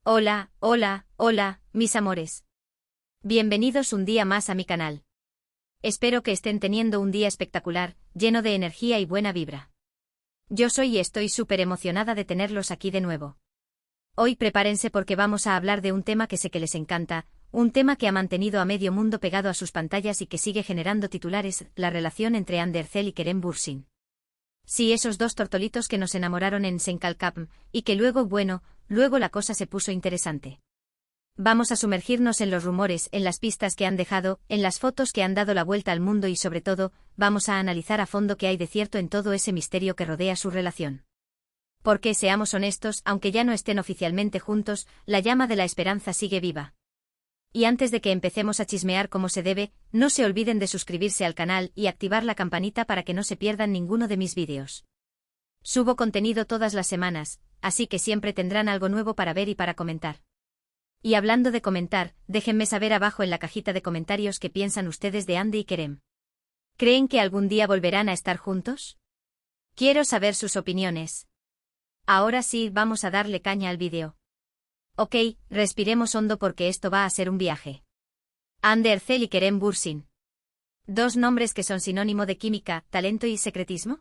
Hola, hola, hola, mis amores. Bienvenidos un día más a mi canal. Espero que estén teniendo un día espectacular, lleno de energía y buena vibra. Yo soy y estoy súper emocionada de tenerlos aquí de nuevo. Hoy prepárense porque vamos a hablar de un tema que sé que les encanta, un tema que ha mantenido a medio mundo pegado a sus pantallas y que sigue generando titulares, la relación entre Andercel y Kerem Bürsin. Sí, esos dos tortolitos que nos enamoraron en Senkalkapm, y que luego la cosa se puso interesante. Vamos a sumergirnos en los rumores, en las pistas que han dejado, en las fotos que han dado la vuelta al mundo y sobre todo, vamos a analizar a fondo qué hay de cierto en todo ese misterio que rodea su relación. Porque, seamos honestos, aunque ya no estén oficialmente juntos, la llama de la esperanza sigue viva. Y antes de que empecemos a chismear como se debe, no se olviden de suscribirse al canal y activar la campanita para que no se pierdan ninguno de mis vídeos. Subo contenido todas las semanas, así que siempre tendrán algo nuevo para ver y para comentar. Y hablando de comentar, déjenme saber abajo en la cajita de comentarios qué piensan ustedes de Andy y Kerem. ¿Creen que algún día volverán a estar juntos? Quiero saber sus opiniones. Ahora sí, vamos a darle caña al vídeo. Ok, respiremos hondo porque esto va a ser un viaje. Andercel y Kerem Bürsin. ¿Dos nombres que son sinónimo de química, talento y secretismo?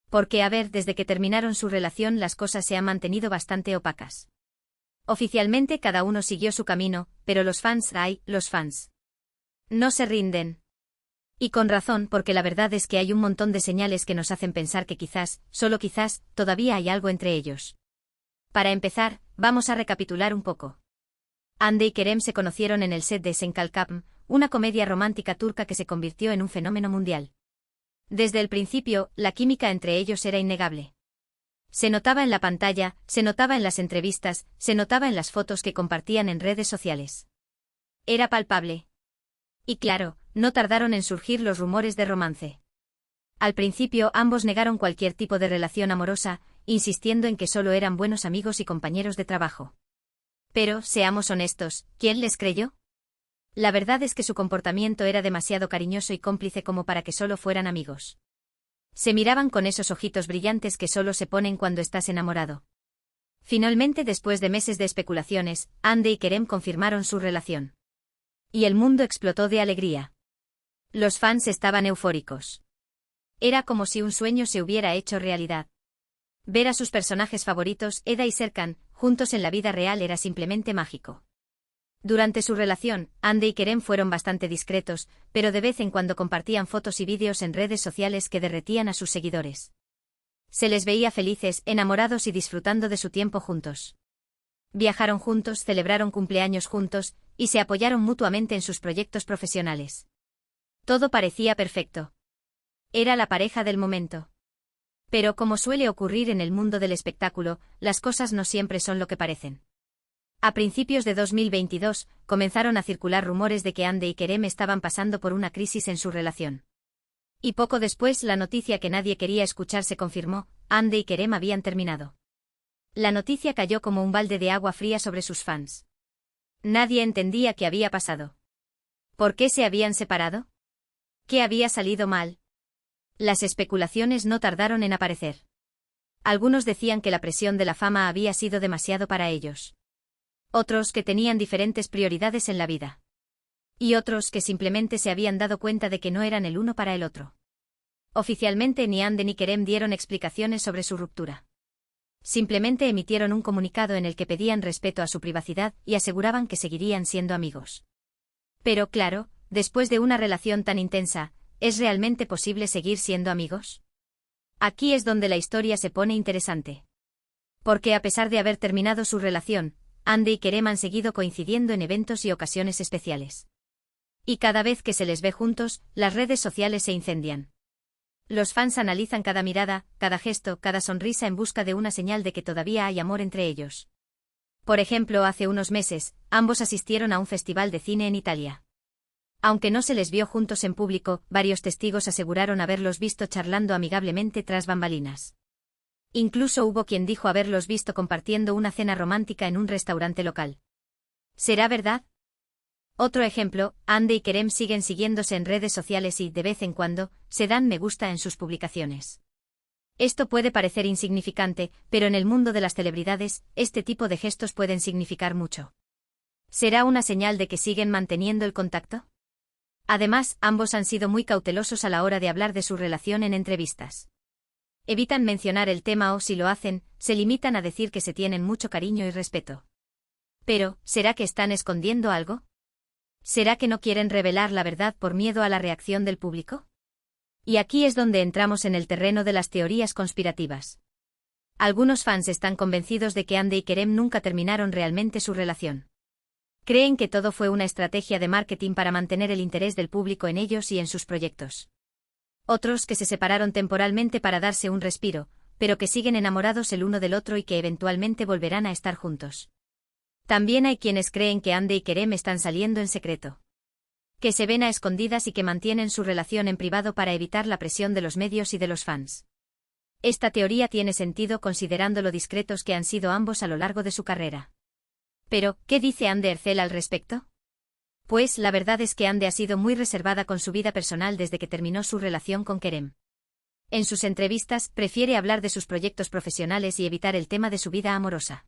Porque a ver, desde que terminaron su relación las cosas se han mantenido bastante opacas. Oficialmente cada uno siguió su camino, pero los fans no se rinden. Y con razón, porque la verdad es que hay un montón de señales que nos hacen pensar que quizás, solo quizás, todavía hay algo entre ellos. Para empezar, vamos a recapitular un poco. Hande y Kerem se conocieron en el set de Senkalkapm, una comedia romántica turca que se convirtió en un fenómeno mundial. Desde el principio, la química entre ellos era innegable. Se notaba en la pantalla, se notaba en las entrevistas, se notaba en las fotos que compartían en redes sociales. Era palpable. Y claro, no tardaron en surgir los rumores de romance. Al principio ambos negaron cualquier tipo de relación amorosa, insistiendo en que solo eran buenos amigos y compañeros de trabajo. Pero, seamos honestos, ¿quién les creyó? La verdad es que su comportamiento era demasiado cariñoso y cómplice como para que solo fueran amigos. Se miraban con esos ojitos brillantes que solo se ponen cuando estás enamorado. Finalmente, después de meses de especulaciones, Hande y Kerem confirmaron su relación. Y el mundo explotó de alegría. Los fans estaban eufóricos. Era como si un sueño se hubiera hecho realidad. Ver a sus personajes favoritos, Eda y Serkan, juntos en la vida real era simplemente mágico. Durante su relación, Hande y Kerem fueron bastante discretos, pero de vez en cuando compartían fotos y vídeos en redes sociales que derretían a sus seguidores. Se les veía felices, enamorados y disfrutando de su tiempo juntos. Viajaron juntos, celebraron cumpleaños juntos, y se apoyaron mutuamente en sus proyectos profesionales. Todo parecía perfecto. Era la pareja del momento. Pero como suele ocurrir en el mundo del espectáculo, las cosas no siempre son lo que parecen. A principios de 2022, comenzaron a circular rumores de que Hande y Kerem estaban pasando por una crisis en su relación. Y poco después la noticia que nadie quería escuchar se confirmó, Hande y Kerem habían terminado. La noticia cayó como un balde de agua fría sobre sus fans. Nadie entendía qué había pasado. ¿Por qué se habían separado? ¿Qué había salido mal? Las especulaciones no tardaron en aparecer. Algunos decían que la presión de la fama había sido demasiado para ellos. Otros que tenían diferentes prioridades en la vida. Y otros que simplemente se habían dado cuenta de que no eran el uno para el otro. Oficialmente ni Hande ni Kerem dieron explicaciones sobre su ruptura. Simplemente emitieron un comunicado en el que pedían respeto a su privacidad y aseguraban que seguirían siendo amigos. Pero claro, después de una relación tan intensa, ¿es realmente posible seguir siendo amigos? Aquí es donde la historia se pone interesante. Porque a pesar de haber terminado su relación, Hande y Kerem han seguido coincidiendo en eventos y ocasiones especiales. Y cada vez que se les ve juntos, las redes sociales se incendian. Los fans analizan cada mirada, cada gesto, cada sonrisa en busca de una señal de que todavía hay amor entre ellos. Por ejemplo, hace unos meses, ambos asistieron a un festival de cine en Italia. Aunque no se les vio juntos en público, varios testigos aseguraron haberlos visto charlando amigablemente tras bambalinas. Incluso hubo quien dijo haberlos visto compartiendo una cena romántica en un restaurante local. ¿Será verdad? Otro ejemplo, Hande y Kerem siguen siguiéndose en redes sociales y, de vez en cuando, se dan me gusta en sus publicaciones. Esto puede parecer insignificante, pero en el mundo de las celebridades, este tipo de gestos pueden significar mucho. ¿Será una señal de que siguen manteniendo el contacto? Además, ambos han sido muy cautelosos a la hora de hablar de su relación en entrevistas. Evitan mencionar el tema o, si lo hacen, se limitan a decir que se tienen mucho cariño y respeto. Pero, ¿será que están escondiendo algo? ¿Será que no quieren revelar la verdad por miedo a la reacción del público? Y aquí es donde entramos en el terreno de las teorías conspirativas. Algunos fans están convencidos de que Ande y Kerem nunca terminaron realmente su relación. Creen que todo fue una estrategia de marketing para mantener el interés del público en ellos y en sus proyectos. Otros que se separaron temporalmente para darse un respiro, pero que siguen enamorados el uno del otro y que eventualmente volverán a estar juntos. También hay quienes creen que Ande y Kerem están saliendo en secreto. Que se ven a escondidas y que mantienen su relación en privado para evitar la presión de los medios y de los fans. Esta teoría tiene sentido considerando lo discretos que han sido ambos a lo largo de su carrera. Pero, ¿qué dice Ande Ercel al respecto? Pues la verdad es que Ande ha sido muy reservada con su vida personal desde que terminó su relación con Kerem. En sus entrevistas, prefiere hablar de sus proyectos profesionales y evitar el tema de su vida amorosa.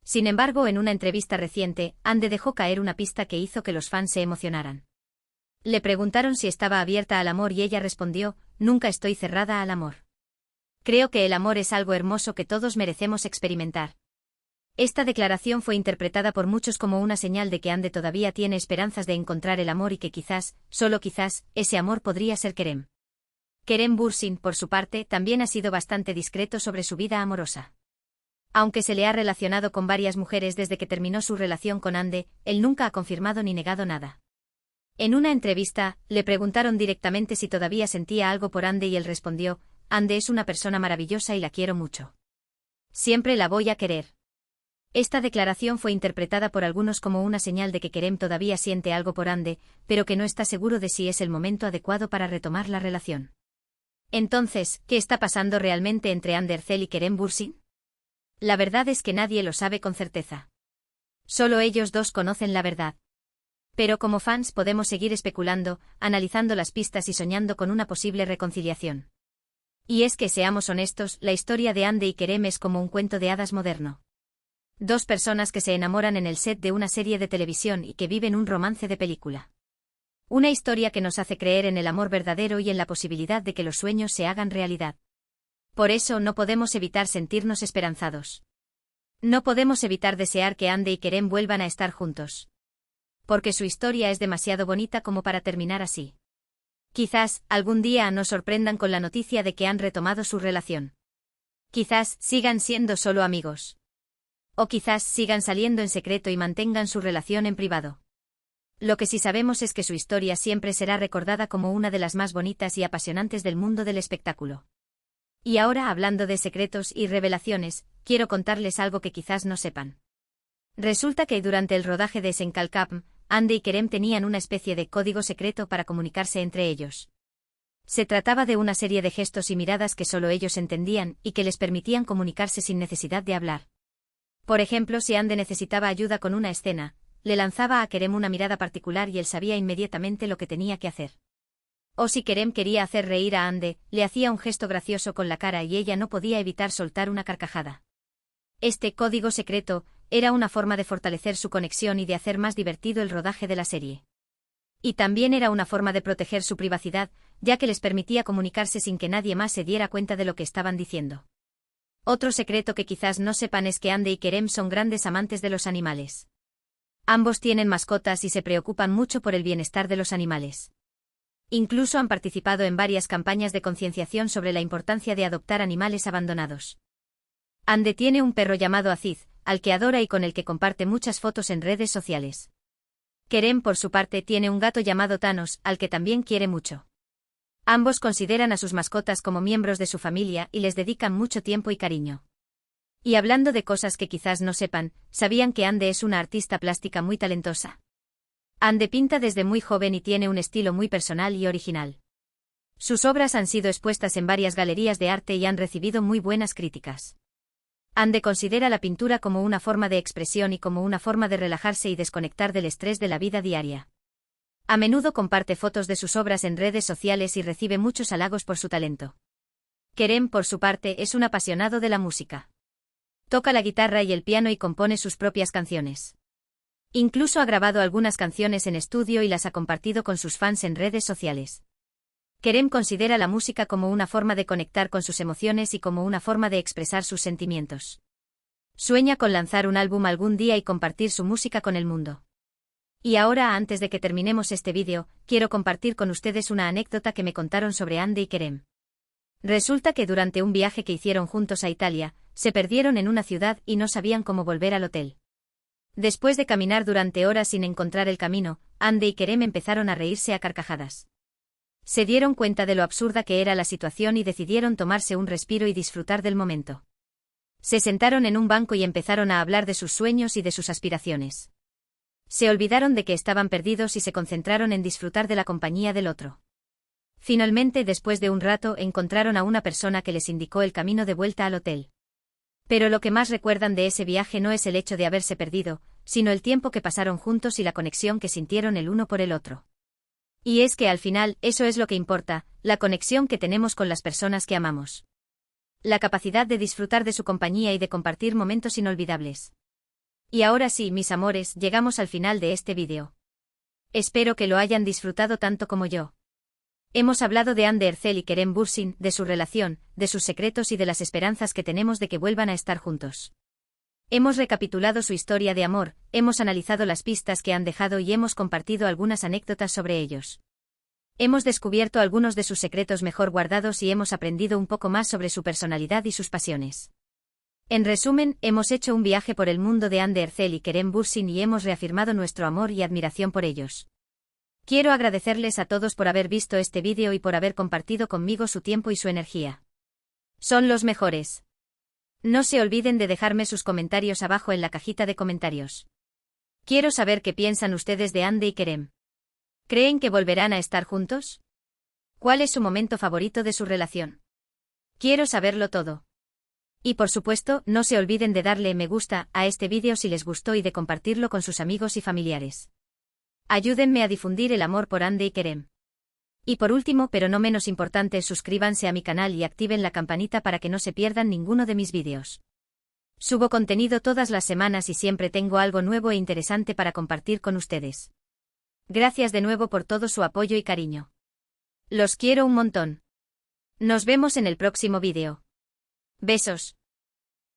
Sin embargo, en una entrevista reciente, Ande dejó caer una pista que hizo que los fans se emocionaran. Le preguntaron si estaba abierta al amor y ella respondió: "Nunca estoy cerrada al amor. Creo que el amor es algo hermoso que todos merecemos experimentar". Esta declaración fue interpretada por muchos como una señal de que Ande todavía tiene esperanzas de encontrar el amor y que quizás, solo quizás, ese amor podría ser Kerem. Kerem Bürsin, por su parte, también ha sido bastante discreto sobre su vida amorosa. Aunque se le ha relacionado con varias mujeres desde que terminó su relación con Ande, él nunca ha confirmado ni negado nada. En una entrevista, le preguntaron directamente si todavía sentía algo por Ande y él respondió: "Ande es una persona maravillosa y la quiero mucho. Siempre la voy a querer". Esta declaración fue interpretada por algunos como una señal de que Kerem todavía siente algo por Ande, pero que no está seguro de si es el momento adecuado para retomar la relación. Entonces, ¿qué está pasando realmente entre Ande Ercel y Kerem Bürsin? La verdad es que nadie lo sabe con certeza. Solo ellos dos conocen la verdad. Pero como fans podemos seguir especulando, analizando las pistas y soñando con una posible reconciliación. Y es que, seamos honestos, la historia de Ande y Kerem es como un cuento de hadas moderno. Dos personas que se enamoran en el set de una serie de televisión y que viven un romance de película. Una historia que nos hace creer en el amor verdadero y en la posibilidad de que los sueños se hagan realidad. Por eso no podemos evitar sentirnos esperanzados. No podemos evitar desear que Ande y Kerem vuelvan a estar juntos. Porque su historia es demasiado bonita como para terminar así. Quizás, algún día nos sorprendan con la noticia de que han retomado su relación. Quizás sigan siendo solo amigos. O quizás sigan saliendo en secreto y mantengan su relación en privado. Lo que sí sabemos es que su historia siempre será recordada como una de las más bonitas y apasionantes del mundo del espectáculo. Y ahora, hablando de secretos y revelaciones, quiero contarles algo que quizás no sepan. Resulta que durante el rodaje de Senkalkapm, Ande y Kerem tenían una especie de código secreto para comunicarse entre ellos. Se trataba de una serie de gestos y miradas que solo ellos entendían y que les permitían comunicarse sin necesidad de hablar. Por ejemplo, si Ande necesitaba ayuda con una escena, le lanzaba a Kerem una mirada particular y él sabía inmediatamente lo que tenía que hacer. O si Kerem quería hacer reír a Ande, le hacía un gesto gracioso con la cara y ella no podía evitar soltar una carcajada. Este código secreto era una forma de fortalecer su conexión y de hacer más divertido el rodaje de la serie. Y también era una forma de proteger su privacidad, ya que les permitía comunicarse sin que nadie más se diera cuenta de lo que estaban diciendo. Otro secreto que quizás no sepan es que Ande y Kerem son grandes amantes de los animales. Ambos tienen mascotas y se preocupan mucho por el bienestar de los animales. Incluso han participado en varias campañas de concienciación sobre la importancia de adoptar animales abandonados. Ande tiene un perro llamado Aziz, al que adora y con el que comparte muchas fotos en redes sociales. Kerem, por su parte, tiene un gato llamado Thanos, al que también quiere mucho. Ambos consideran a sus mascotas como miembros de su familia y les dedican mucho tiempo y cariño. Y hablando de cosas que quizás no sepan, ¿sabían que Ande es una artista plástica muy talentosa? Ande pinta desde muy joven y tiene un estilo muy personal y original. Sus obras han sido expuestas en varias galerías de arte y han recibido muy buenas críticas. Ande considera la pintura como una forma de expresión y como una forma de relajarse y desconectar del estrés de la vida diaria. A menudo comparte fotos de sus obras en redes sociales y recibe muchos halagos por su talento. Kerem, por su parte, es un apasionado de la música. Toca la guitarra y el piano y compone sus propias canciones. Incluso ha grabado algunas canciones en estudio y las ha compartido con sus fans en redes sociales. Kerem considera la música como una forma de conectar con sus emociones y como una forma de expresar sus sentimientos. Sueña con lanzar un álbum algún día y compartir su música con el mundo. Y ahora, antes de que terminemos este vídeo, quiero compartir con ustedes una anécdota que me contaron sobre Ande y Kerem. Resulta que durante un viaje que hicieron juntos a Italia, se perdieron en una ciudad y no sabían cómo volver al hotel. Después de caminar durante horas sin encontrar el camino, Ande y Kerem empezaron a reírse a carcajadas. Se dieron cuenta de lo absurda que era la situación y decidieron tomarse un respiro y disfrutar del momento. Se sentaron en un banco y empezaron a hablar de sus sueños y de sus aspiraciones. Se olvidaron de que estaban perdidos y se concentraron en disfrutar de la compañía del otro. Finalmente, después de un rato, encontraron a una persona que les indicó el camino de vuelta al hotel. Pero lo que más recuerdan de ese viaje no es el hecho de haberse perdido, sino el tiempo que pasaron juntos y la conexión que sintieron el uno por el otro. Y es que al final, eso es lo que importa, la conexión que tenemos con las personas que amamos. La capacidad de disfrutar de su compañía y de compartir momentos inolvidables. Y ahora sí, mis amores, llegamos al final de este vídeo. Espero que lo hayan disfrutado tanto como yo. Hemos hablado de Hande Erçel y Kerem Bürsin, de su relación, de sus secretos y de las esperanzas que tenemos de que vuelvan a estar juntos. Hemos recapitulado su historia de amor, hemos analizado las pistas que han dejado y hemos compartido algunas anécdotas sobre ellos. Hemos descubierto algunos de sus secretos mejor guardados y hemos aprendido un poco más sobre su personalidad y sus pasiones. En resumen, hemos hecho un viaje por el mundo de Hande Erçel y Kerem Bürsin y hemos reafirmado nuestro amor y admiración por ellos. Quiero agradecerles a todos por haber visto este vídeo y por haber compartido conmigo su tiempo y su energía. Son los mejores. No se olviden de dejarme sus comentarios abajo en la cajita de comentarios. Quiero saber qué piensan ustedes de Hande y Kerem. ¿Creen que volverán a estar juntos? ¿Cuál es su momento favorito de su relación? Quiero saberlo todo. Y por supuesto, no se olviden de darle me gusta a este vídeo si les gustó y de compartirlo con sus amigos y familiares. Ayúdenme a difundir el amor por Hande y Kerem. Y por último, pero no menos importante, suscríbanse a mi canal y activen la campanita para que no se pierdan ninguno de mis vídeos. Subo contenido todas las semanas y siempre tengo algo nuevo e interesante para compartir con ustedes. Gracias de nuevo por todo su apoyo y cariño. Los quiero un montón. Nos vemos en el próximo vídeo. Besos.